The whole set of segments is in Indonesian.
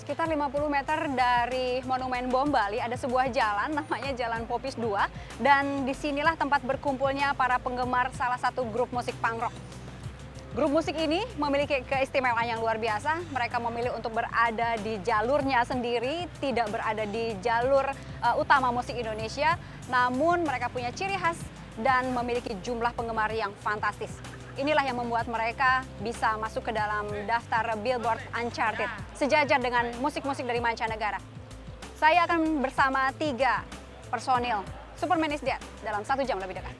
Sekitar 50 meter dari Monumen Bom Bali ada sebuah jalan namanya Jalan Popis 2 dan disinilah tempat berkumpulnya para penggemar salah satu grup musik punk rock. Grup musik ini memiliki keistimewaan yang luar biasa. Mereka memilih untuk berada di jalurnya sendiri, tidak berada di jalur utama musik Indonesia, namun mereka punya ciri khas dan memiliki jumlah penggemar yang fantastis. Inilah yang membuat mereka bisa masuk ke dalam daftar Billboard Uncharted, sejajar dengan musik-musik dari mancanegara. Saya akan bersama 3 personil Superman is Dead dalam 1 jam lebih dekat.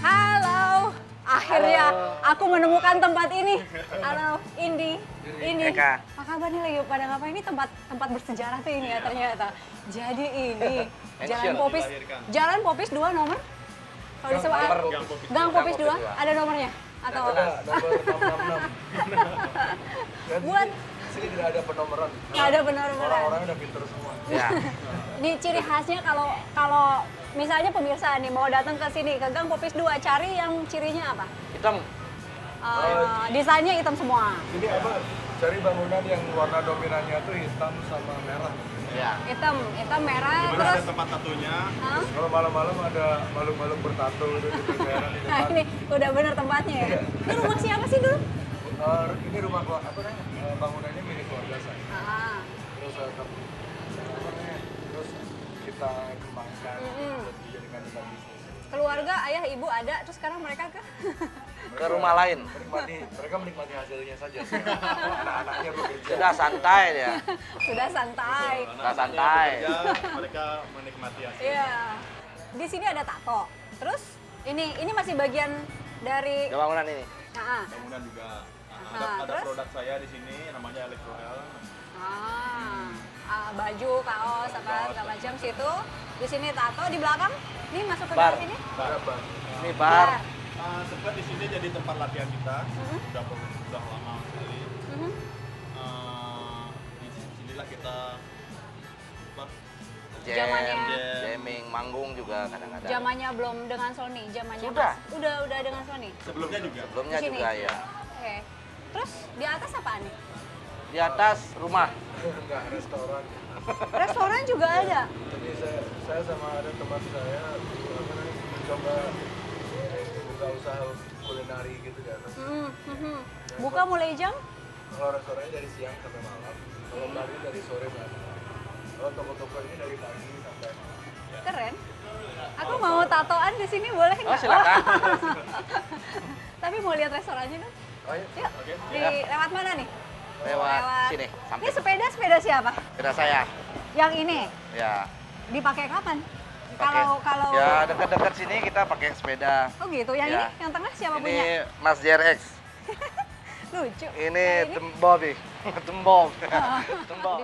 Halo, akhirnya aku menemukan tempat ini. Halo, Indi. Eka. Apa kabar nih, lagi pada ngapain? Ini tempat bersejarah tuh ini ya ternyata. Jadi ini Jalan Popis 2 nomor? Kalau disebut Gang Popis 2 ada nomornya atau ada nomor 666. buat Sini tidak ada penomoran. nggak ada penomoran. Orang-orangnya udah pinter semua. Ya. Di ciri khasnya kalau misalnya pemirsa nih mau datang ke sini ke Gang Popis 2, cari yang cirinya apa? Hitam. Desainnya hitam semua. Ini apa? Cari bangunan yang warna dominannya tuh hitam sama merah. Ya. Hitam merah, Dimana terus ada tempat tatunya. Kalau malam-malam ada makhluk-makhluk bertato itu di daerah di nah depan. ini udah bener tempatnya ya. Ini rumah siapa sih dulu? Ini rumah apa namanya? Bangunannya milik keluarga saya. Terus terus kita kembangkan buat dijadikan tempat bisnis. Keluarga, ayah, ibu ada, terus sekarang mereka Ke rumah lain. Mereka menikmati hasilnya saja. Anak-anaknya bekerja. Sudah santai dia. sudah santai. Sudah santai. Mereka menikmati hasil. Iya. Di sini ada tato. Terus ini masih bagian dari Bangunan ini. Bangunan juga. Nah, Ada terus? produk saya di sini namanya Electrohel. Baju, kaos, apa segala macam situ. Di sini tato, di belakang. Ini masuk ke Bar. dalam sini. Ini bar. Sempat di sini jadi tempat latihan kita. Sudah lama sekali. Di sinilah kita Zamannya- jamming, manggung juga kadang-kadang. Zamannya belum dengan Sony, zamannya Sudah. udah dengan Sony. sebelumnya juga. Sebelumnya Di sini? juga ya. Oke. Terus di atas apaan nih? Di atas rumah. Enggak, restoran. Restoran juga ada. Jadi saya sama ada teman saya mencoba buka usaha kulineri gitu kan. Buka mulai jam? Kalau restorannya dari siang sampai malam, kalau Bali dari sore sampai malam. Kalau toko-toko ini dari pagi sampai malam. Keren. Aku mau tatoan di sini boleh nggak? Oh, silakan. Tapi mau lihat restorannya dong. Oh iya? Yuk. Oke. Lewat mana nih? Lewat sini, Ini samping. sepeda siapa? Sepeda saya. Yang ini Ya. dipakai kapan? Pakai. Kalau Ya dekat-dekat sini kita pakai sepeda. Oh gitu. Yang Ya. ini, yang tengah siapa punya? Ini Mas JRX. Lucu. Ini Nah, Tembok. Tembok. Tembok.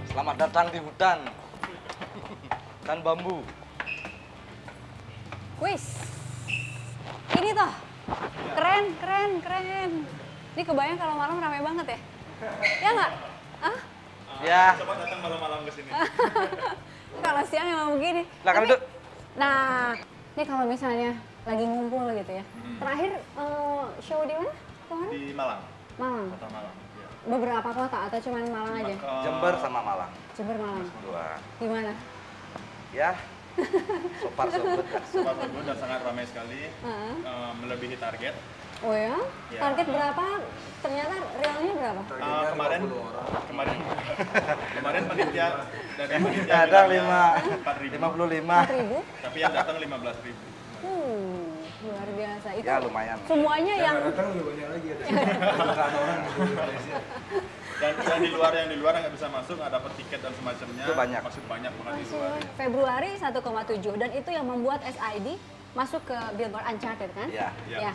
Selamat datang di hutan. Hutan bambu. Wis. Ini toh. Keren. Ini kebayang kalau malam ramai banget ya? Ya nggak? Hah? Ya. Coba datang malam-malam ke sini. Kalau siang emang begini. Lah kan Tapi- itu Nah, ini kalau misalnya lagi ngumpul gitu ya. Terakhir show di mana? Kemana? Di Malang, Malang. kota Malang. Ya. Beberapa kota atau cuma Malang aja? Jember sama Malang. Jember, Malang. Dua. Di mana? Ya. Sopar sobut lah. Sempat berbun dan sangat ramai sekali, Heeh. melebihi target. Oh ya? Ya. Target berapa? Ternyata realnya berapa? Kemarin panitia dari panitia Kadang bilangnya 55. 4.000? tapi yang datang 15.000. Luar biasa. Itu Ya lumayan. semuanya yang Datang lebih banyak lagi ada. Bukan orang di Indonesia. Dan yang di luar yang nggak bisa masuk, nggak dapat tiket dan semacamnya. Itu banyak. Masuk banyak banget di masuk luar. Februari 1,7 dan itu yang membuat SID masuk ke Billboard Uncharted kan? Ya. Ya.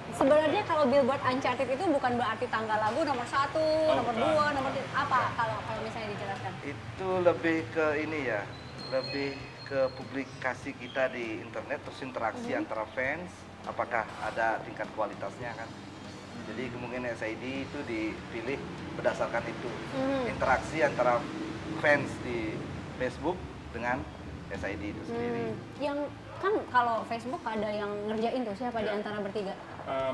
Sebenarnya kalau Billboard Uncharted itu bukan berarti tanggal lagu nomor 1, nomor bukan. 2, nomor 3, apa kalau misalnya dijelaskan? Itu lebih ke ini ya, lebih ke publikasi kita di internet, terus interaksi antara fans, apakah ada tingkat kualitasnya kan. Jadi kemungkinan SID itu dipilih berdasarkan itu. Interaksi antara fans di Facebook dengan SID itu sendiri. Yang kan kalau Facebook ada yang ngerjain tuh, siapa di antara bertiga?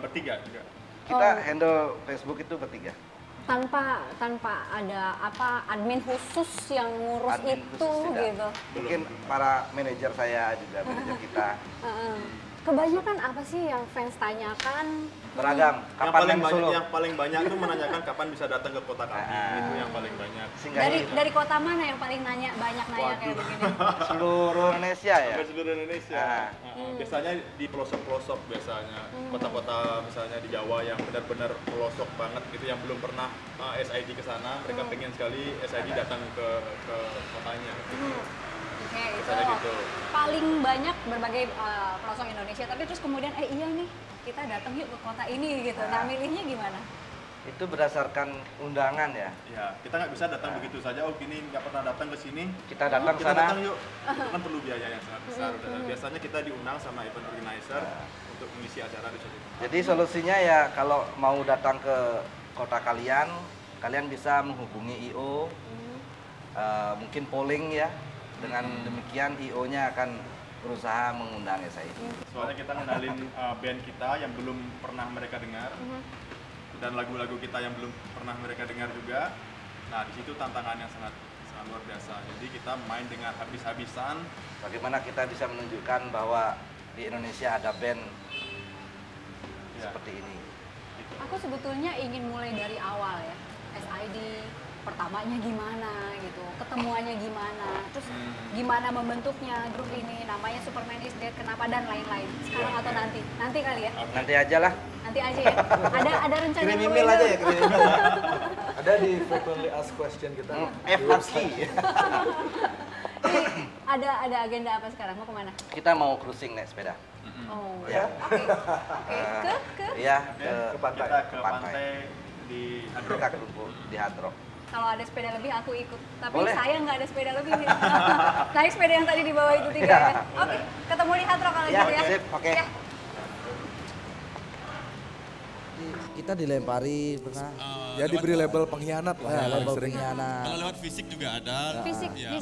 Bertiga juga. Kita handle Facebook itu bertiga. Tanpa ada admin khusus yang ngurus Admin itu khusus tidak. gitu. Mungkin para manajer saya juga, manajer kita. Kebanyakan apa sih yang fans tanyakan? Beragam. Kapan main Solo? Yang paling banyak itu menanyakan kapan bisa datang ke kota kami. Itu yang paling banyak. Dari kota mana yang paling banyak nanya kayak begini? Seluruh Indonesia ya? Hampir seluruh Indonesia. Biasanya di pelosok-pelosok biasanya. Kota-kota misalnya di Jawa yang benar-benar pelosok banget gitu, yang belum pernah SID ke sana, mereka pengen sekali SID datang ke kotanya. Oke, itu gitu. paling banyak berbagai pelosok Indonesia, tapi terus kemudian iya nih kita datang yuk ke kota ini gitu. Nah, milihnya gimana? Itu berdasarkan undangan ya? Ya, kita nggak bisa datang begitu saja, oh gini nggak pernah datang ke sini. Kita datang kita sana. datang yuk. Itu kan perlu biaya yang sangat besar. Dan biasanya kita diundang sama event organizer untuk mengisi acara di situ. Jadi solusinya ya kalau mau datang ke kota kalian bisa menghubungi IO, mungkin polling ya. Dengan demikian IO-nya akan berusaha mengundang SID. Soalnya kita ngenalin band kita yang belum pernah mereka dengar, dan lagu-lagu kita yang belum pernah mereka dengar juga. Nah, di situ tantangan yang sangat luar biasa. Jadi kita main dengan habis-habisan. Bagaimana kita bisa menunjukkan bahwa di Indonesia ada band seperti ini. Aku sebetulnya ingin mulai dari awal ya. SID pertamanya gimana gitu, ketemuannya gimana, terus gimana membentuknya grup ini, namanya Superman is Dead, kenapa, dan lain-lain. Sekarang atau nanti kali ya? Nanti aja lah. Nanti aja ya. Ada rencana Kirim yang email lain aja dulu? ya, kirim email. Ada di frequently asked question kita. FAQ. Ini ada agenda apa sekarang? Mau kemana? Kita mau cruising naik sepeda. Oh Ya. oke. Ke? Iya, Ke pantai. Kita ke pantai di Hard Rock. Kita ke Lumpur di Hard Rock. Kalau ada sepeda lebih aku ikut, tapi Boleh. saya nggak ada sepeda lebih nih. Naik sepeda yang tadi dibawa itu 3 ya. Oke, ketemu di Hard Rock kalau Ya, gitu ya. sip, oke. Ya. Kita dilempari pernah. Ya diberi label pengkhianat lah. Ya, yang paling label sering. pengkhianat. Kalau lewat fisik juga ada. Fisik. Ya.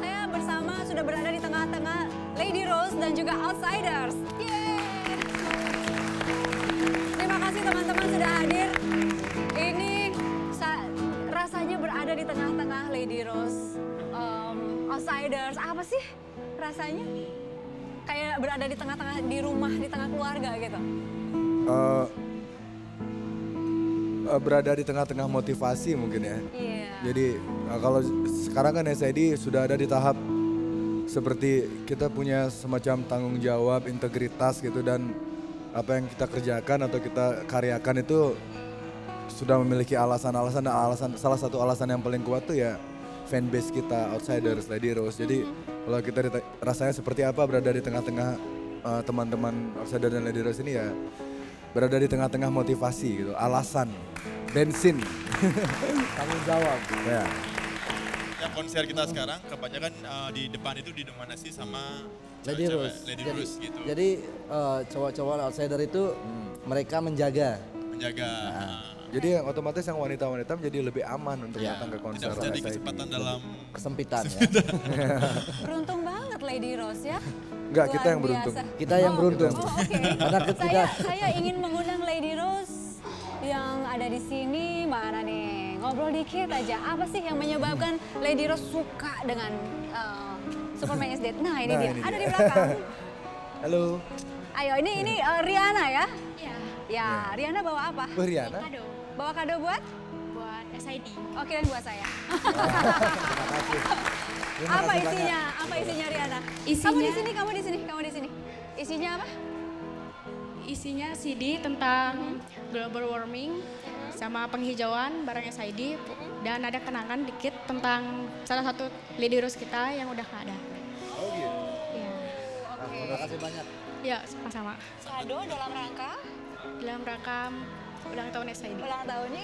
Saya sudah berada di tengah-tengah Lady Rose dan juga Outsiders. Yeay! Terima kasih teman-teman sudah hadir. Ini rasanya berada di tengah-tengah Lady Rose, Outsiders. Apa sih rasanya? Kayak berada di tengah-tengah, di rumah, di tengah keluarga gitu. Berada di tengah-tengah motivasi mungkin ya. Iya. Jadi kalau sekarang kan SID sudah ada di tahap seperti kita punya semacam tanggung jawab, integritas gitu, dan apa yang kita kerjakan atau kita karyakan itu sudah memiliki alasan-alasan. Salah satu alasan yang paling kuat tuh ya fanbase kita, Outsiders, Lady Rose. Jadi kalau kita rasanya seperti apa berada di tengah-tengah teman-teman Outsiders dan Lady Rose ini ya berada di tengah-tengah motivasi gitu, alasan, bensin, tanggung jawab. Ya. Yang konser kita sekarang kebanyakan di depan itu didominasi sama Lady cewek-cewek, Rose. Lady Rose gitu. Jadi cowok-cowok outsider itu mereka menjaga. Menjaga. Jadi yang otomatis yang wanita-wanita menjadi lebih aman untuk datang ke konser Tidak jadi SID. kesempatan dalam Kesempitan ya. Beruntung banget Lady Rose ya. Enggak, kita Luar yang beruntung. biasa. Kita yang beruntung. Oh, oke. Karena kita Saya ingin mengundang Lady Rose yang ada di sini. Mana nih? Ngobrol dikit aja. Apa sih yang menyebabkan Lady Rose suka dengan Superman is Dead? Nah, ini dia. ini Ada dia. di belakang. Halo. Ayo, ini Riana ya? Iya, Ya, Riana bawa apa? Bu Riana. kado Bawa kado buat? buat SID. Oke, dan buat saya. terima kasih. Terima Apa kasih isinya? banyak. Apa isinya Riana? Isinya- Kamu di sini, kamu di sini, kamu di sini. Isinya apa? Isinya CD tentang global warming sama penghijauan barang SID dan ada kenangan dikit tentang salah satu Lady Rose kita yang udah nggak ada. Oh gitu. Iya, Terima kasih banyak. ya sama-sama. Kado dalam rangka Dalam rangka ulang tahun SID. ulang tahunnya.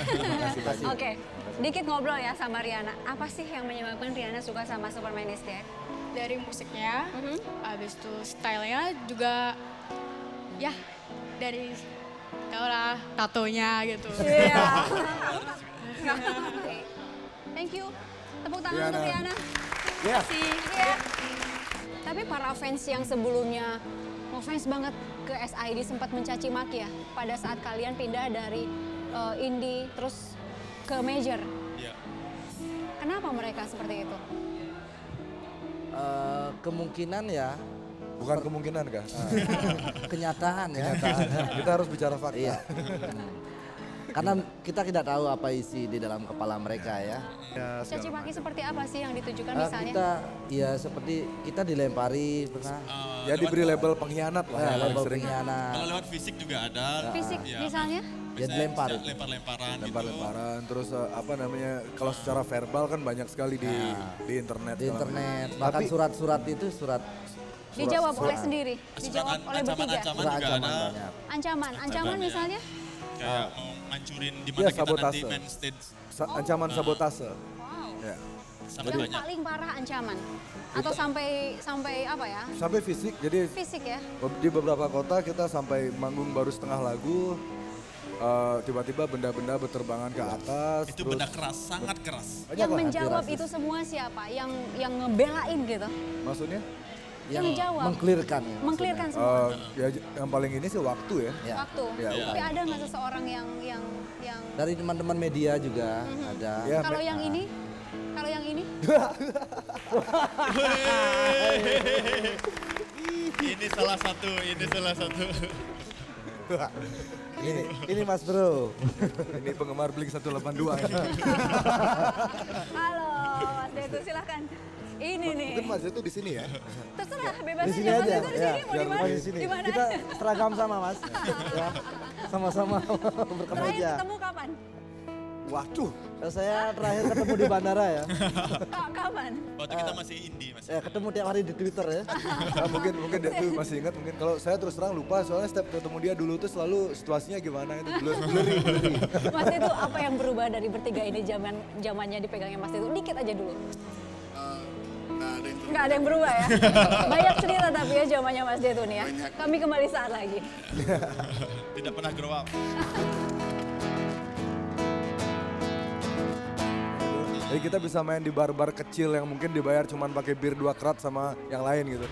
Terima kasih. Oke, dikit ngobrol ya sama Riana. Apa sih yang menyebabkan Riana suka sama Superman is Dead? Dari musiknya, habis itu stylenya juga ya dari tau lah tatonya gitu. Iya. Oke. Thank you. Tepuk tangan untuk Riana. Ya. Iya. Tapi para fans yang sebelumnya ngefans banget ke SID sempat mencaci maki ya pada saat kalian pindah dari indie terus ke major. Iya. Kenapa mereka seperti itu? Kemungkinan ya Bukan kemungkinan kah? kenyataan ya. Kita harus bicara fakta. Iya. Karena kita tidak tahu apa isi di dalam kepala mereka ya. Ya, segala Caci maki macam. seperti apa sih yang ditujukan misalnya? Kita ya seperti kita dilempari pernah. Ya diberi label pengkhianat lah. Ya, yang paling label sering. pengkhianat. Kalau lewat fisik juga ada. Fisik Iya. misalnya? Ya dilempar. Lempar-lemparan gitu. Lempar-lemparan, terus apa namanya, kalau secara verbal kan banyak sekali di internet. Di segala internet, macam. bahkan Tapi surat-surat itu surat Dijawab oleh sendiri, dijawab oleh bertiga. Ancaman surat juga ancaman ada. banyak. Ancaman Ancaman, ya. misalnya? Kayak mau ngancurin di Iya, mana kita nanti sabotase. main stage. ancaman sabotase. Wow. Ya. Sangat Yang banyak. paling parah ancaman atau sampai apa ya? Sampai fisik, jadi Fisik ya? di beberapa kota kita sampai manggung baru setengah lagu, tiba-tiba benda-benda berterbangan ke atas. Itu terus benda keras, sangat keras. banyak Yang lah menjawab anti-rasis. itu semua siapa? Yang ngebelain gitu? Maksudnya? Yang menjawab, Mengklirkan ya. mengklirkan semua Ya, yang paling ini sih waktu ya. Ya. waktu. Ya, Tapi ada nggak seseorang yang Dari teman-teman media juga ada. Ya, kalau yang ini? Kalau yang ini? Ini salah satu, ini salah satu. Ini Mas Bro. Ini penggemar Blink 182 ini. Halo, Mas Detu silahkan. Ini nih. Mungkin Mas itu di sini ya. Terserah, bebas Di aja. sini Mas aja. Detu di Ya, sini, mau biar di mana? lebih di sini. Di mana? Kita seragam sama Mas. Ya. Sama-sama Terakhir berkemeja. ketemu kapan? Waduh. Saya terakhir ketemu di bandara ya. Kapan? Waktu kita masih indie, masih. Ya ketemu tiap hari di Twitter ya. Nah, mungkin dia tuh masih ingat mungkin. Kalau saya terus terang lupa soalnya setiap ketemu dia dulu tuh selalu situasinya gimana itu blurry. Mas Detu, apa yang berubah dari bertiga ini zamannya dipegangnya Mas Detu? Dikit aja dulu. Nggak ada yang berubah ya? Banyak cerita tapi ya zamannya Mas Detu nih ya. Kami kembali saat lagi. Tidak pernah grow up. Jadi kita bisa main di bar-bar kecil yang mungkin dibayar cuman pakai bir 2 krat sama yang lain gitu.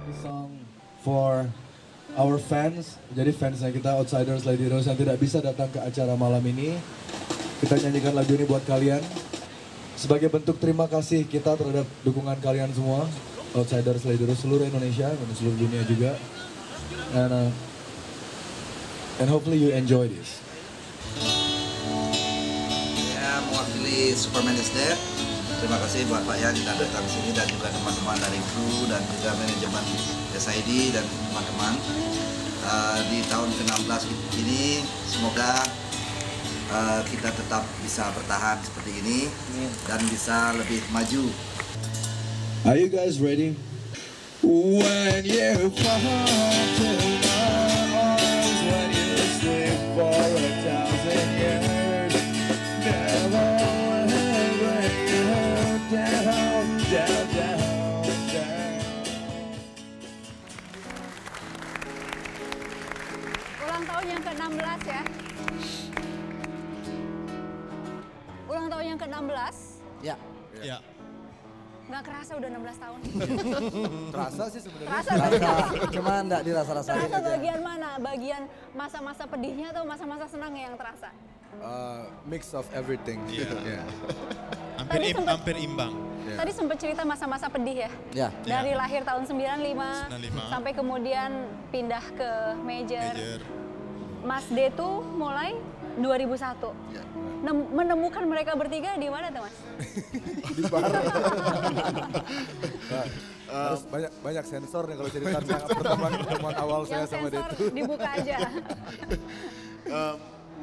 This song for our fans. Jadi fansnya kita Outsiders Lady Rose yang tidak bisa datang ke acara malam ini. Kita nyanyikan lagu ini buat kalian. Sebagai bentuk terima kasih kita terhadap dukungan kalian semua. Outsiders Lady Rose seluruh Indonesia dan seluruh dunia juga. And hopefully you enjoy this. Ya, mewakili Superman is Dead. Terima kasih buat Pak Yan yang datang sini dan juga teman-teman dari kru dan juga manajemen SID dan teman-teman. Di tahun ke-16 ini semoga kita tetap bisa bertahan seperti ini dan bisa lebih maju. Are you guys ready? When you fall to my arms, when you sleep for 1,000 years, never will bring you down, down, down, down. Ulang tahun yang ke-16 ya. Ulang tahun yang ke-16. Ya. Ya. Nggak kerasa udah 16 tahun. Terasa sih sebenarnya. Terasa Cuma enggak dirasa-rasain Terasa aja. bagian mana? Bagian masa-masa pedihnya atau masa-masa senangnya yang terasa? Mix of everything. Iya. Yeah. Hampir imbang. Yeah. Tadi sempat cerita masa-masa pedih ya? Ya. Dari lahir tahun 95, 95. sampai kemudian pindah ke major. Major. Mas D tuh mulai 2001. Yeah. Menemukan mereka bertiga di mana tuh Mas? Di bar. Harus banyak sensor nih kalau cerita tentang pertemuan awal saya Yang sama sensor Detu. dibuka aja.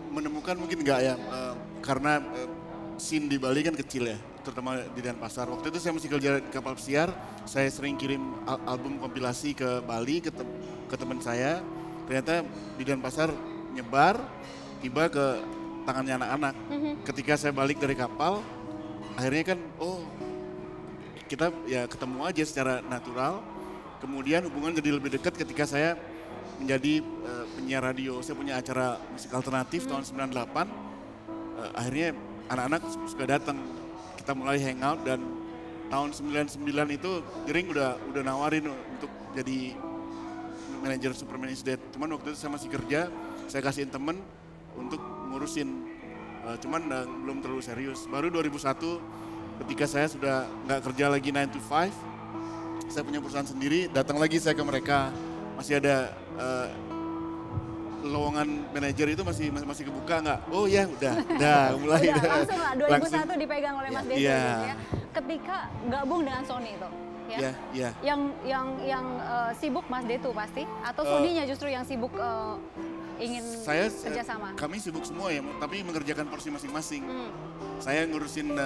Menemukan mungkin enggak ya, karena scene di Bali kan kecil ya, terutama di Denpasar. Waktu itu saya masih kerja di kapal pesiar, saya sering kirim album kompilasi ke Bali ke teman saya. Ternyata di Denpasar nyebar, tiba ke tangannya anak-anak. Ketika saya balik dari kapal, akhirnya kan kita ya ketemu aja secara natural. Kemudian hubungan jadi lebih dekat ketika saya menjadi penyiar radio. Saya punya acara musik alternatif tahun 98. Akhirnya anak-anak suka datang. Kita mulai hangout dan tahun 99 itu Jering udah nawarin untuk jadi manajer Superman is Dead. Cuman waktu itu saya masih kerja, saya kasihin temen untuk ngurusin. Cuman belum terlalu serius. Baru 2001 ketika saya sudah nggak kerja lagi 9 to 5, saya punya perusahaan sendiri, datang lagi saya ke mereka. Masih ada lowongan manajer itu masih kebuka nggak? Oh ya udah mulai. Udah, langsung lah 2001 Langsung. dipegang oleh Mas Detu Iya. gitu ya. Ketika gabung dengan Sony itu ya. Iya. Yang sibuk Mas Detu pasti atau Sony-nya justru yang sibuk ingin kerjasama? Kami sibuk semua ya, tapi mengerjakan porsi masing-masing. Saya ngurusin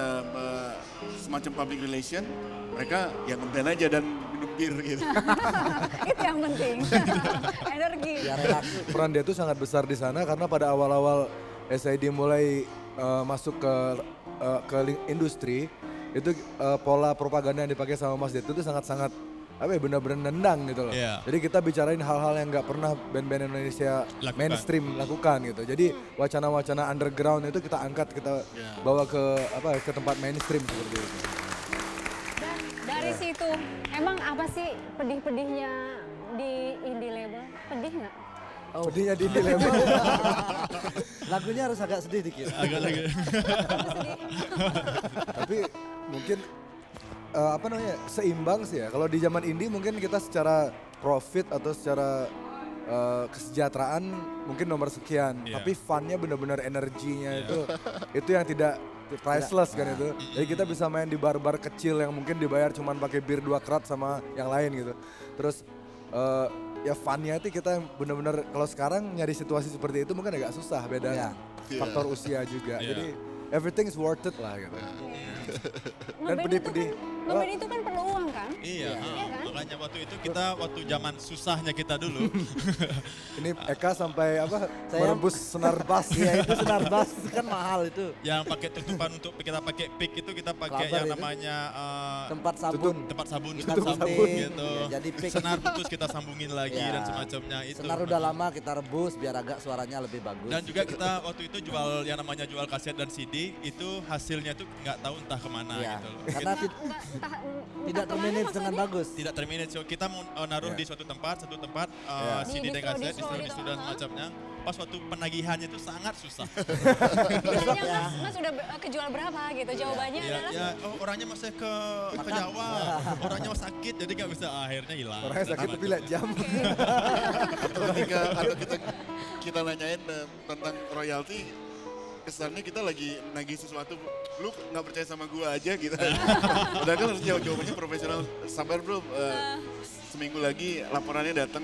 semacam public relation, mereka yang nge-band aja dan minum bir gitu. Itu yang penting. Energi. Peran dia tuh sangat besar di sana karena pada awal-awal SID mulai masuk ke industri, itu pola propaganda yang dipakai sama Mas Detu itu sangat-sangat benar-benar nendang gitu loh. Yeah. Jadi kita bicarain hal-hal yang nggak pernah band-band Indonesia mainstream lakukan gitu. Jadi wacana-wacana underground itu kita angkat, kita bawa ke tempat mainstream seperti itu. Dan dari situ, emang apa sih pedih-pedihnya di indie label? Pedih nggak? Pedihnya di indie label. Lagunya harus agak sedih dikit. Agak. Tapi mungkin seimbang sih ya. Kalau di zaman indie mungkin kita secara profit atau secara kesejahteraan mungkin nomor sekian. Iya. Tapi funnya benar-benar energinya itu yang tidak priceless kan itu. Jadi kita bisa main di bar-bar kecil yang mungkin dibayar cuman pakai bir 2 krat sama yang lain gitu. Terus ya funnya itu kita benar-benar kalau sekarang nyari situasi seperti itu mungkin agak susah bedanya. Faktor usia juga. Iya. Jadi everything is worth it lah gitu. Dan Ngeband pedih-pedih. Ngeband itu kan perlu uang kan? Iya, Iya kan? makanya waktu itu waktu zaman susahnya kita dulu. Ini Eka sampai Saya- merebus senar bass. Iya itu senar bass kan mahal itu. Yang pakai tutupan untuk kita pakai pick itu kita pakai Cover yang itu. namanya Tempat sabun. tempat sabun Kita tutup gunting, sabun gitu. ya, jadi pick. Senar putus kita sambungin lagi Ya. dan semacamnya itu. Senar udah lama kita rebus biar agak suaranya lebih bagus. Dan juga kita waktu itu jual yang namanya jual kaset dan CD itu hasilnya itu nggak tahu entah kemana Iya. gitu loh. Karena tidak termanage dengan bagus. Tidak termanage. So, kita mau naruh di suatu tempat CD dan kaset, distro dan semacamnya. Pas waktu penagihannya itu sangat susah. Ditanya mas udah kejual berapa gitu, jawabannya adalah Orangnya masih ke Jawa, orangnya masih sakit jadi nggak bisa, akhirnya hilang. Orangnya sakit tapi lihat jam. Atau ketika kita nanyain tentang royalti, kesannya kita lagi nagih sesuatu, lu nggak percaya sama gua aja gitu. Padahal kan harus jawabannya profesional. Sabar bro, seminggu lagi laporannya datang.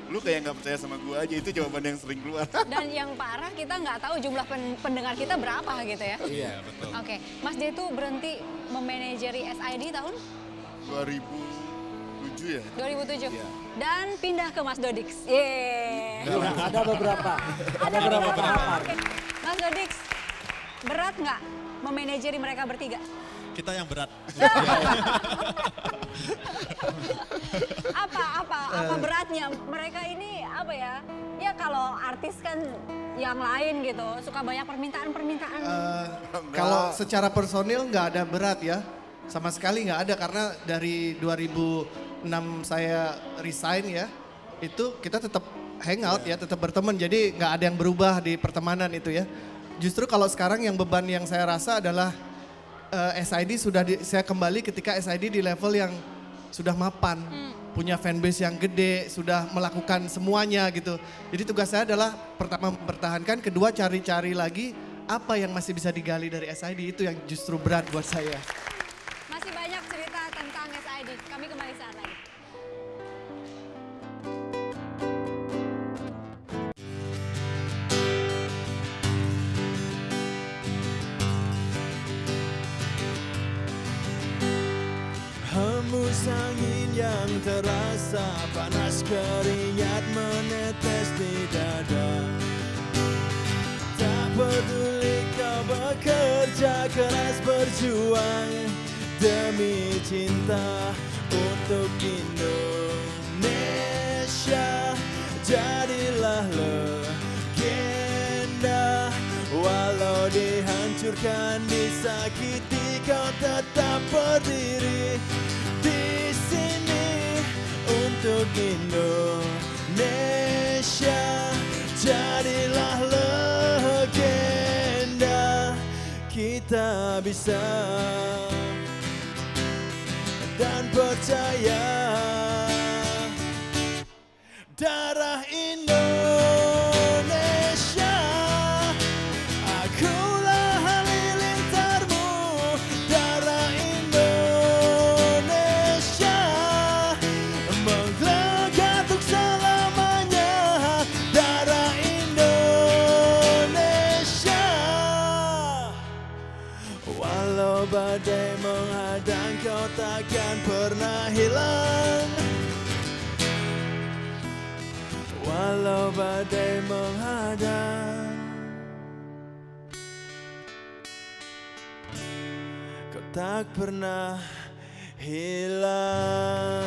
Lu kayak nggak percaya sama gua aja, itu jawaban yang sering keluar. dan yang parah kita nggak tahu jumlah pendengar kita berapa gitu ya. Iya betul. Oke, Mas Detu berhenti memanajeri SID tahun 2007 ya? 2007 Iya. dan pindah ke Mas Dodix. Yeay. Ada beberapa. Ada beberapa. Oke. Mas Dodix, berat nggak memanajeri mereka bertiga? kita yang berat. Apa beratnya? Mereka ini apa ya? Ya kalau artis kan yang lain gitu, suka banyak permintaan. Kalau secara personil nggak ada berat ya. Sama sekali nggak ada karena dari 2006 saya resign ya. Itu kita tetap hangout ya, tetap berteman. Jadi nggak ada yang berubah di pertemanan itu ya. Justru kalau sekarang yang beban yang saya rasa adalah SID saya kembali ketika SID di level yang sudah mapan. Punya fanbase yang gede, sudah melakukan semuanya gitu. Jadi tugas saya adalah pertama mempertahankan, kedua cari-cari lagi apa yang masih bisa digali dari SID, itu yang justru berat buat saya. Masih banyak cerita tentang SID, kami kembali saat lagi. Hembus angin yang terasa, panas keringat menetes di dada. Tak peduli kau bekerja keras berjuang demi cinta untuk Indonesia. Jadilah legenda, walau dihancurkan, disakiti, kau tetap berdiri di sini untuk Indonesia. Jadilah legenda, kita bisa dan percaya. Darah Indonesia, akulah halilintarmu. Darah Indonesia, menggelegar untuk selamanya. Darah Indonesia, walau badai menghadang, kau takkan pernah hilang. Walau badai menghadang, kau tak pernah hilang.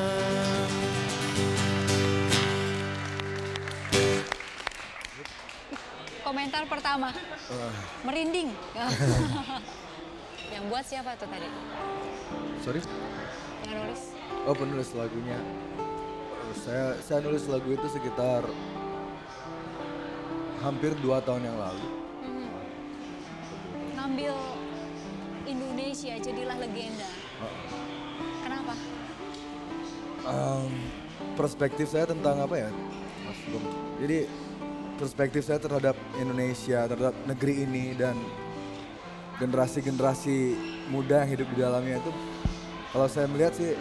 Komentar pertama, merinding. Yang buat siapa tuh tadi? Sorry? Yang nulis? Oh, penulis lagunya. Saya nulis lagu itu sekitar hampir 2 tahun yang lalu. Ngambil Indonesia, jadilah legenda. Kenapa? Perspektif saya tentang apa ya, Mas Bung? Jadi perspektif saya terhadap Indonesia, terhadap negeri ini dan generasi-generasi muda yang hidup di dalamnya itu, kalau saya melihat sih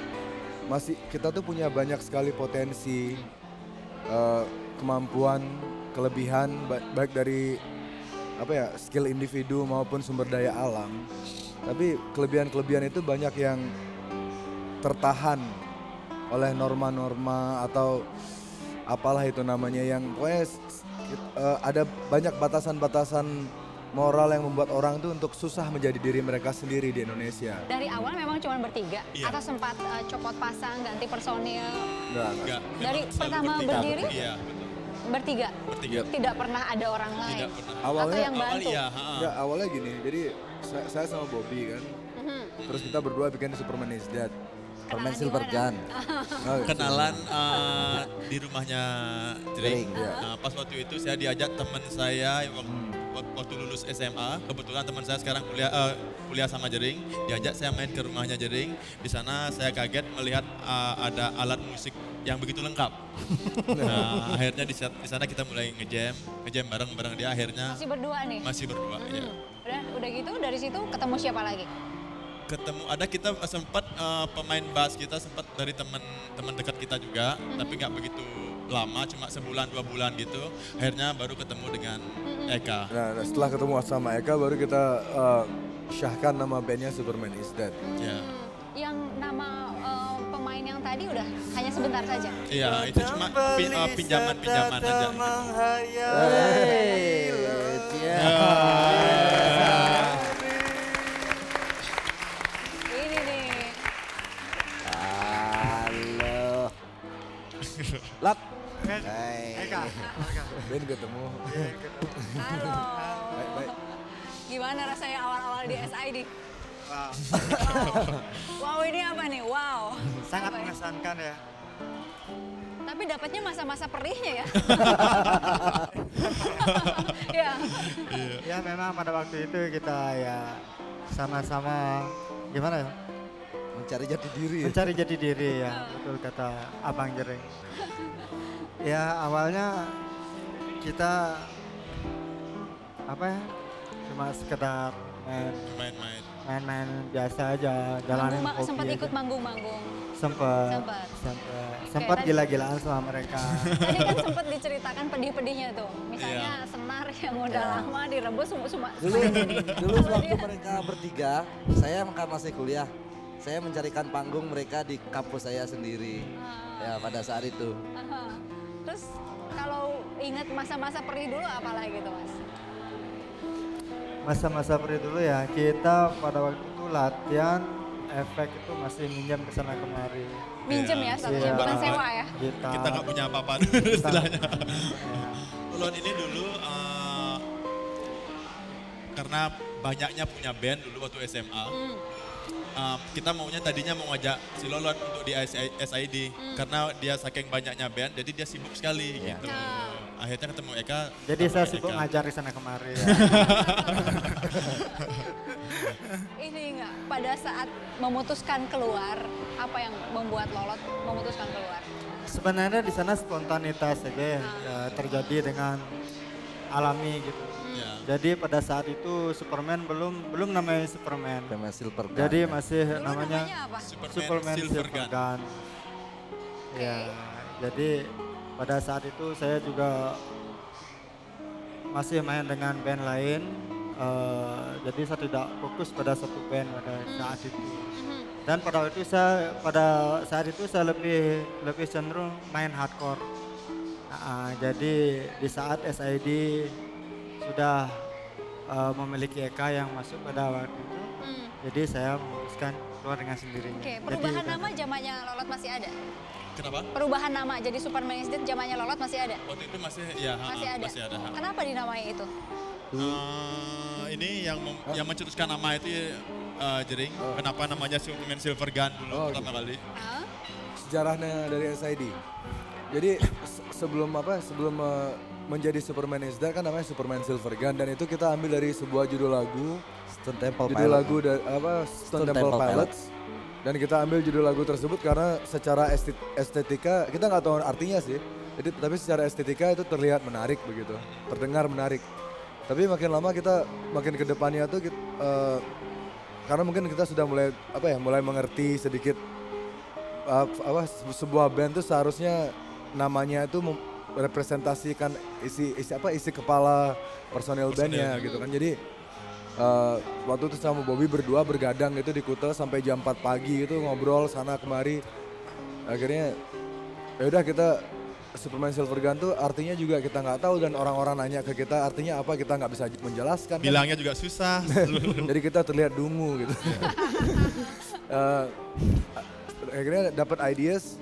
kita tuh punya banyak sekali potensi, kemampuan, kelebihan baik dari apa ya, skill individu maupun sumber daya alam. Tapi kelebihan-kelebihan itu banyak yang tertahan oleh norma-norma atau apalah itu namanya, yang pokoknya ada banyak batasan-batasan moral yang membuat orang tuh untuk susah menjadi diri mereka sendiri di Indonesia. Dari awal memang cuma bertiga? Iya. Atau sempat copot pasang, ganti personil? Enggak. Dari pertama berdiri? Iya. Bertiga? Tidak pernah ada orang lain? Tidak pernah. Atau yang bantu? Enggak, awalnya gini, jadi saya sama Bobby kan, terus kita berdua bikin Superman Is Dead. Permen Silver Gun. Kenalan di rumahnya Jering. Pas waktu itu saya diajak teman saya waktu lulus SMA, kebetulan teman saya sekarang kuliah sama Jering, diajak saya main ke rumahnya Jering. Di sana saya kaget melihat ada alat musik yang begitu lengkap. Nah, akhirnya di sana kita mulai ngejam bareng dia. Akhirnya masih berdua nih? Masih berdua, ya. Udah gitu dari situ ketemu siapa lagi? Kita sempat pemain bass kita sempat dari teman dekat kita juga, tapi nggak begitu lama, cuma sebulan 2 bulan gitu. Akhirnya baru ketemu dengan Eka. Nah, setelah ketemu sama Eka baru kita syahkan nama bandnya Superman Is Dead. Yeah. Yang nama pemain yang tadi udah hanya sebentar saja? Iya, itu cuma pinjaman aja. Kak. Ben ketemu. Halo. Baik. Gimana rasanya awal-awal di SID? Wow. Wow, ini apa nih? Wow. Sangat Apa ya? mengesankan ya. Tapi dapatnya masa-masa perihnya ya. Ya. Ya memang pada waktu itu kita ya sama-sama gimana ya? Mencari jati diri. Mencari jati diri ya, betul kata Abang Jering. Ya awalnya kita apa ya? Cuma sekedar main-main biasa aja, jalanin hobi Sempat aja. ikut manggung-manggung. Sempat gila-gilaan sama mereka. Tadi kan sempat diceritakan pedih-pedihnya tuh. Misalnya Senar yang udah lama direbus semua. Dulu waktu mereka bertiga, saya masih kuliah. Saya mencarikan panggung mereka di kampus saya sendiri. Ya pada saat itu. Terus kalau ingat masa-masa perih dulu apa lagi tuh Mas? Masa-masa perih dulu ya, kita pada waktu itu latihan efek itu masih minjem ke sana kemari. Minjem ya, bukan sewa ya? Kita nggak punya apa-apa istilahnya. Ulun ini dulu karena banyaknya punya band dulu waktu SMA. Kita tadinya mau ngajak si Lolon untuk di SID karena dia saking banyaknya band, jadi dia sibuk sekali gitu. Akhirnya ketemu Eka. Jadi saya sibuk ngajar di sana kemari. Ya. Ini enggak, pada saat memutuskan keluar, apa yang membuat Lolot memutuskan keluar? Sebenarnya di sana spontanitas saja ya, terjadi dengan alami gitu. Jadi pada saat itu Superman belum namanya Superman. Silver Gun. Jadi masih Dulu namanya apa? Superman Silver Gun. Ya, jadi pada saat itu saya juga masih main dengan band lain. Jadi saya tidak fokus pada satu band pada saat itu. Dan pada saat itu saya lebih cenderung main hardcore. Jadi di saat SID sudah memiliki Eka yang masuk pada waktu itu, jadi saya memutuskan keluar dengan sendirinya. Oke, perubahan nama zamannya Lolot masih ada? Kenapa? Perubahan nama jadi Superman is Dead zamannya Lolot masih ada? Waktu itu masih ya Masih ada. Kenapa dinamai itu? Ini yang mencetuskan nama itu Jering. Kenapa namanya Superman Silver Gun dulu pertama kali? Sejarahnya dari SID. Jadi sebelum menjadi Superman is Dead kan namanya Superman Silver Gun, dan itu kita ambil dari sebuah judul lagu Stone Temple judul lagu dari Stone Temple Pilots, dan kita ambil judul lagu tersebut karena secara estetika kita nggak tahu artinya sih, jadi tapi secara estetika itu terlihat menarik begitu, terdengar menarik. Tapi makin lama makin ke depannya tuh karena mungkin kita sudah mulai mengerti sedikit sebuah band tuh seharusnya namanya itu representasikan isi kepala personil bandnya gitu kan. Jadi waktu itu sama Bobby berdua bergadang gitu di Kuta sampai jam 4 pagi gitu, ngobrol sana kemari. Akhirnya ya udah kita Superman Silver Gun tuh artinya juga kita nggak tahu, dan orang-orang nanya ke kita artinya apa kita nggak bisa menjelaskan. Bilangnya kan juga susah. Jadi kita terlihat dungu gitu. Akhirnya dapat ideas.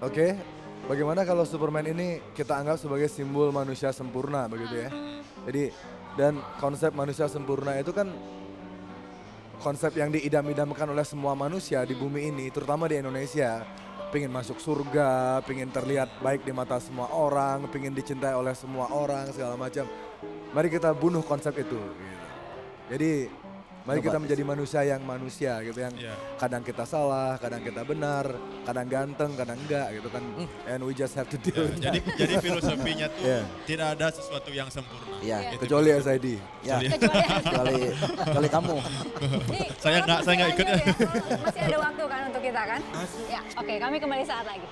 Oke. Bagaimana kalau Superman ini kita anggap sebagai simbol manusia sempurna begitu ya. Jadi dan konsep manusia sempurna itu kan konsep yang diidam-idamkan oleh semua manusia di bumi ini, terutama di Indonesia. Pengen masuk surga, pengen terlihat baik di mata semua orang, pengen dicintai oleh semua orang, segala macam. Mari kita bunuh konsep itu. Gitu. Jadi mari kita menjadi manusia gitu, yang kadang kita salah, kadang kita benar, kadang ganteng, kadang enggak gitu kan. And we just have to deal with that. Jadi filosofinya tuh tidak ada sesuatu yang sempurna. Iya. Kecuali SID. Ya. Kecuali kamu. Saya nggak ikut ya. Masih ada waktu kan untuk kita kan? Ya, oke, kami kembali saat lagi.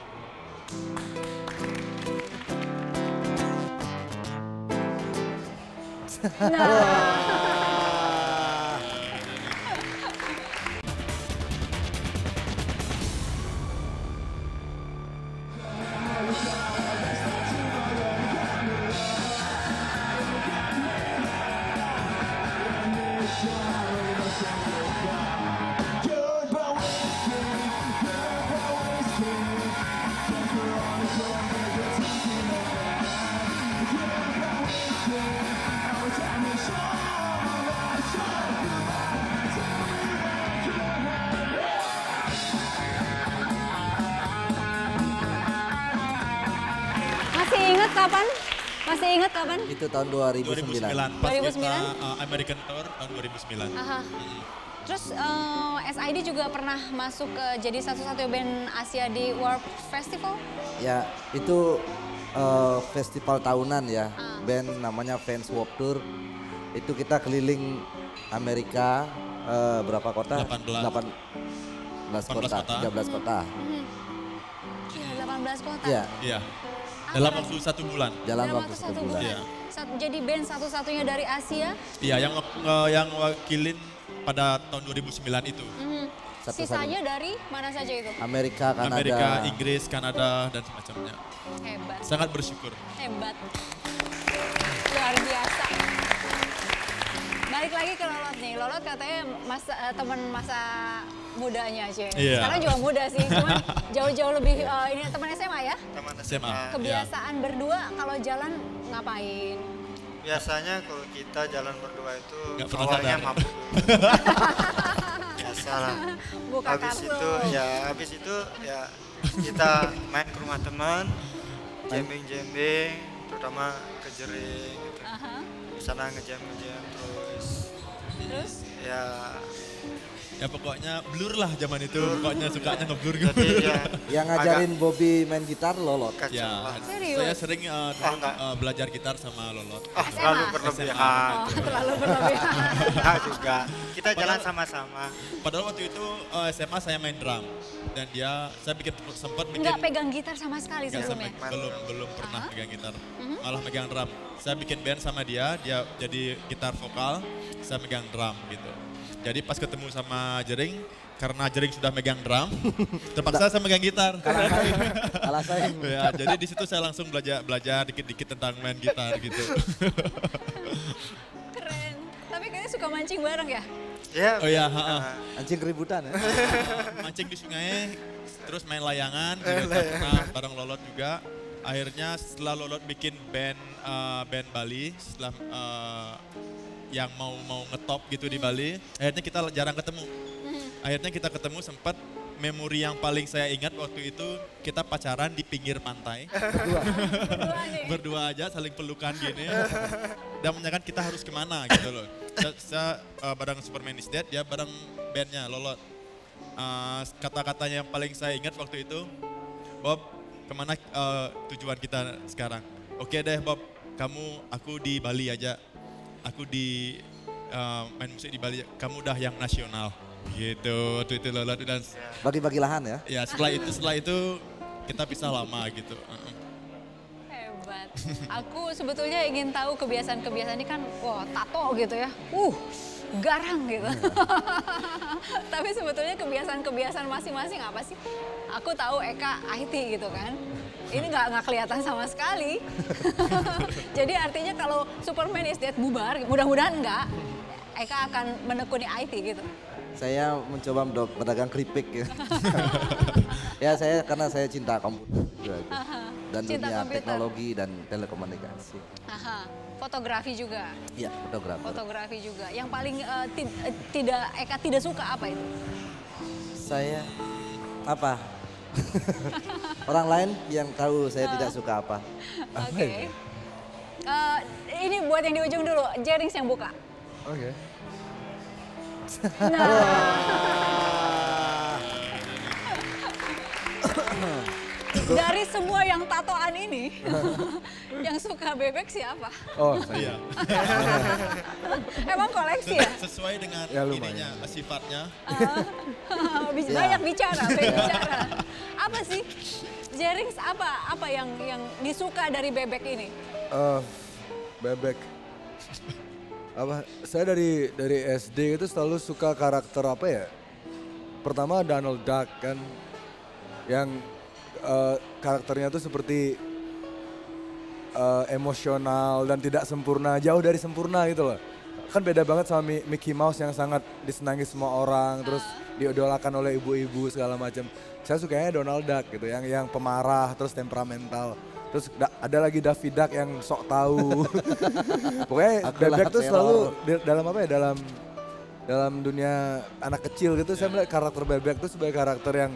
Masih ingat kapan? Itu tahun 2009. 2009 pas 2009? kita American Tour tahun 2009. Aha. Terus SID juga pernah masuk ke jadi satu-satunya band Asia di Warped Festival? Ya, itu festival tahunan ya. Band namanya Fans Warped Tour. Itu kita keliling Amerika berapa kota? 18 kota, 13 kota. Iya, 18 kota. Iya. Iya. Dalam waktu 1 bulan. Dalam waktu 1 bulan. Iya. Jadi band satu-satunya dari Asia? Iya, yang wakilin pada tahun 2009 itu. Sisanya dari mana saja itu? Amerika, Kanada. Amerika, Inggris, Kanada, dan semacamnya. Hebat. Sangat bersyukur. Hebat. Luar biasa. Balik lagi ke Lolot nih. Lolot katanya teman masa mudanya aja. Iya. Sekarang juga muda sih, cuma jauh-jauh lebih ini teman SMA ya? Teman SMA. Kebiasaan berdua kalau jalan ngapain? Biasanya kalau kita jalan berdua itu Nggak pernah awalnya sadar. mabuk. Biasalah. Buka Habis kartu. itu ya kita main ke rumah teman, jamming, terutama ke Jering gitu. Di sana ngejam terus Ya pokoknya blur lah zaman itu, pokoknya sukanya ngeblur gitu. Jadi Yang ngajarin Bobby main gitar Lolot. Ya, Serius? saya sering belajar gitar sama Lolot. terlalu berlebihan. Terlalu berlebihan. Nah juga kita jalan sama-sama. Padahal waktu itu SMA saya main drum dan saya sempat bikin Nggak pegang gitar sama sekali nggak sebelumnya? belum pernah pegang gitar, malah megang drum. Saya bikin band sama dia jadi gitar vokal, saya megang drum gitu. Jadi pas ketemu sama Jering, karena Jering sudah megang drum, terpaksa saya megang gitar. Kalah saing. Ya, jadi di situ saya langsung belajar dikit-dikit tentang main gitar gitu. Keren. Tapi kayaknya suka mancing bareng ya? Ya. Oh iya, Anjing keributan ya. mancing di sungai, terus main layangan, juga pernah bareng Lolot juga. Akhirnya setelah Lolot bikin band Bali, setelah yang mau ngetop gitu di Bali, akhirnya kita jarang ketemu. Akhirnya kita ketemu sempat memori yang paling saya ingat waktu itu kita pacaran di pinggir pantai. Berdua aja saling pelukan gini. Dan menanyakan kita harus kemana gitu loh. Saya bareng Superman is Dead, dia bareng bandnya Lolot. Kata-katanya yang paling saya ingat waktu itu, Bob, kemana tujuan kita sekarang? Oke deh Bob, aku di Bali aja. Aku main musik di Bali, kamu udah yang nasional. Gitu, waktu itu Lolot dan Bagi-bagi lahan ya. ya setelah itu kita pisah lama gitu. Hebat. Aku sebetulnya ingin tahu kebiasaan-kebiasaan ini kan, wah tato gitu ya. Garang gitu. Tapi sebetulnya kebiasaan-kebiasaan masing-masing apa sih? Aku tahu Eka IT gitu kan. Ini nggak kelihatan sama sekali. Jadi artinya kalau Superman is Dead bubar, mudah-mudahan enggak, Eka akan menekuni IT gitu. Saya mencoba berdagang keripik ya. Ya karena saya cinta komputer juga, gitu. Dan Cinta dunia komputer. teknologi dan telekomunikasi. Fotografi juga. Iya, fotografer. Fotografi juga. Yang paling Eka tidak suka apa itu? Saya apa? Orang lain yang tahu saya tidak suka apa. Oke. Ini buat yang di ujung dulu, Jerings yang buka. Oke. Dari semua yang tatoan ini, yang suka bebek siapa? Oh, saya. Emang koleksi ya? Sesuai dengan ininya, sifatnya. Banyak bicara, banyak bicara. Apa sih, Jerings, apa yang disuka dari bebek ini? Bebek. Saya dari SD itu selalu suka karakter apa ya? Pertama Donald Duck kan, yang karakternya tuh seperti emosional dan tidak sempurna, jauh dari sempurna gitu loh. Kan beda banget sama Mickey Mouse yang sangat disenangi semua orang, terus diidolakan oleh ibu-ibu segala macam. Saya sukanya Donald Duck gitu, yang pemarah terus temperamental. Terus ada lagi Daffy Duck yang sok tahu. Pokoknya bebek tuh selalu dalam apa ya, dalam dunia anak kecil gitu, saya melihat karakter bebek tuh sebagai karakter yang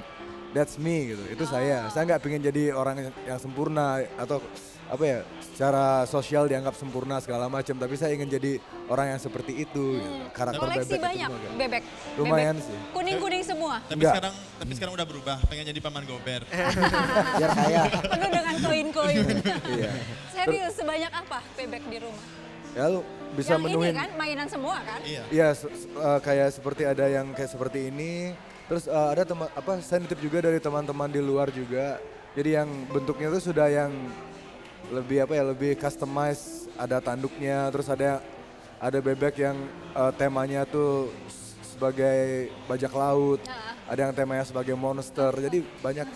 that's me gitu. Itu saya nggak pengen jadi orang yang sempurna atau apa ya, secara sosial dianggap sempurna segala macam, tapi saya ingin jadi orang yang seperti itu gitu. Karakter Koleksi bebek banyak itu kan. bebek. Lumayan Bebek sih. Kuning-kuning semua. Tapi sekarang udah berubah, pengen jadi paman gober. Biar kaya. Penuh dengan koin-koin. Iya. Serius, sebanyak apa bebek di rumah? Ya lu bisa yang menuhin. ini kan mainan semua kan? Iya, kayak seperti ada yang kayak seperti ini. Terus ada saya nitip juga dari teman-teman di luar juga. Jadi yang bentuknya itu sudah yang lebih lebih customize, ada tanduknya, terus ada bebek yang temanya tuh sebagai bajak laut. Ada yang temanya sebagai monster. Jadi banyak.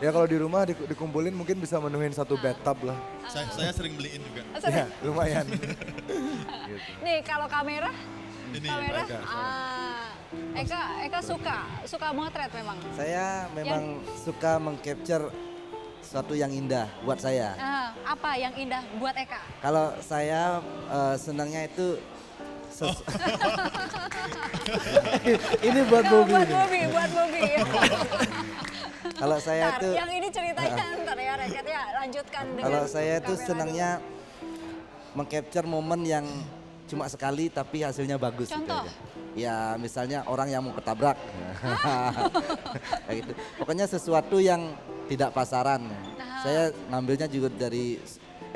Ya kalau di rumah dikumpulin mungkin bisa menuhin satu bathtub lah. Saya sering beliin juga. Ya, lumayan. Gitu. Nih kalau kamera? Ini kamera? Eka suka motret memang? Saya memang suka meng-capture sesuatu yang indah buat saya. Apa yang indah buat Eka? Kalau saya senangnya itu ini buat Bobby. Buat Bobby. Kalau saya tuh yang ini ceritanya ntar ya Reket ya, lanjutkan dengan kalau saya tuh kamera senangnya meng-capture momen yang cuma sekali tapi hasilnya bagus. Contoh? Gitu aja. Ya misalnya orang yang mau ketabrak. Kayak gitu. Pokoknya sesuatu yang tidak pasaran. Saya ngambilnya juga dari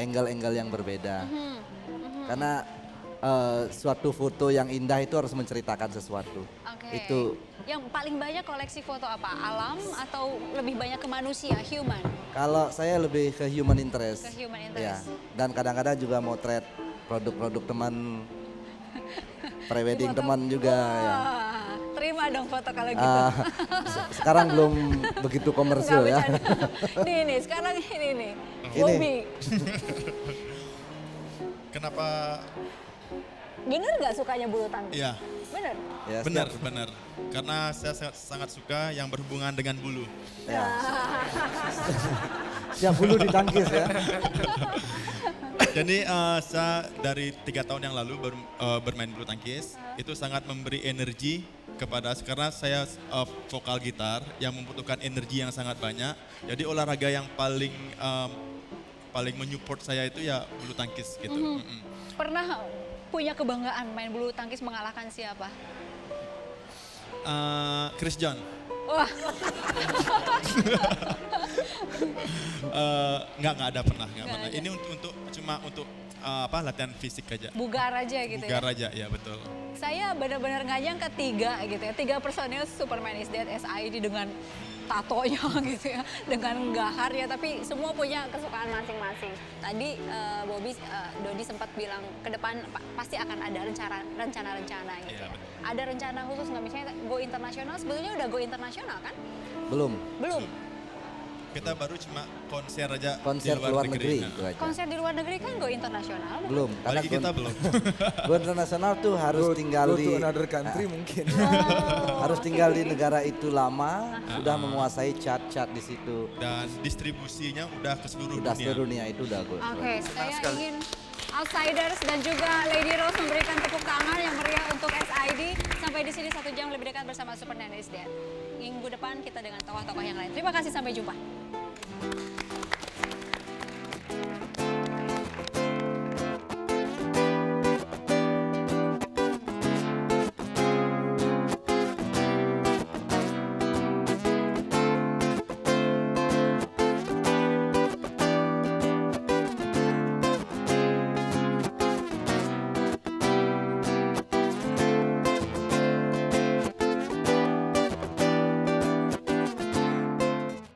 angle-angle yang berbeda. Karena suatu foto yang indah itu harus menceritakan sesuatu. Itu. Yang paling banyak koleksi foto apa? Alam atau lebih banyak ke manusia, human? Kalau saya lebih ke human interest. Ke human interest. Ya. Dan kadang-kadang juga motret produk-produk teman, prewedding teman juga. Ya. Terima dong foto kalau gitu. Sekarang belum begitu komersil ya. Nih, sekarang ini nih. Ini. Bobby. Kenapa? Bener nggak sukanya bulu tangkis? Iya. Bener? Ya, benar. Karena saya sangat suka yang berhubungan dengan bulu. Ya. Siap bulu ditangkis ya. Jadi saya dari 3 tahun yang lalu baru bermain bulu tangkis. Itu sangat memberi energi karena saya vokal gitar yang membutuhkan energi yang sangat banyak. Jadi olahraga yang paling menyupport saya itu ya bulu tangkis gitu. Pernah punya kebanggaan main bulu tangkis mengalahkan siapa? Chris John. Wah. Nggak ada pernah. Ini cuma untuk latihan fisik aja. Bugar aja gitu Bugar aja, ya betul. Saya benar-benar nggak nyangka 3 gitu ya. 3 personil Superman is Dead SID dengan tatonya gitu ya, dengan gahar ya, tapi semua punya kesukaan masing-masing. Tadi Dodi sempat bilang ke depan pasti akan ada rencana-rencana gitu ya. Ada rencana khusus nggak, misalnya go internasional? Sebetulnya udah go internasional kan? Belum. Kita baru cuma konser aja konser di luar negeri. Konser di luar negeri kan go internasional? Belum. Karena kita belum. Go internasional tuh harus tinggal di another country mungkin. Harus tinggal di negara itu lama, sudah menguasai chart-chart di situ. Dan distribusinya udah ke seluruh dunia. Seluruh dunia itu udah go. Oke, saya ingin Outsiders dan juga Lady Rose memberikan tepuk tangan yang meriah untuk SID. Sampai di sini 1 jam lebih dekat bersama Superman is Dead. Minggu depan kita dengan tokoh-tokoh yang lain. Terima kasih, sampai jumpa.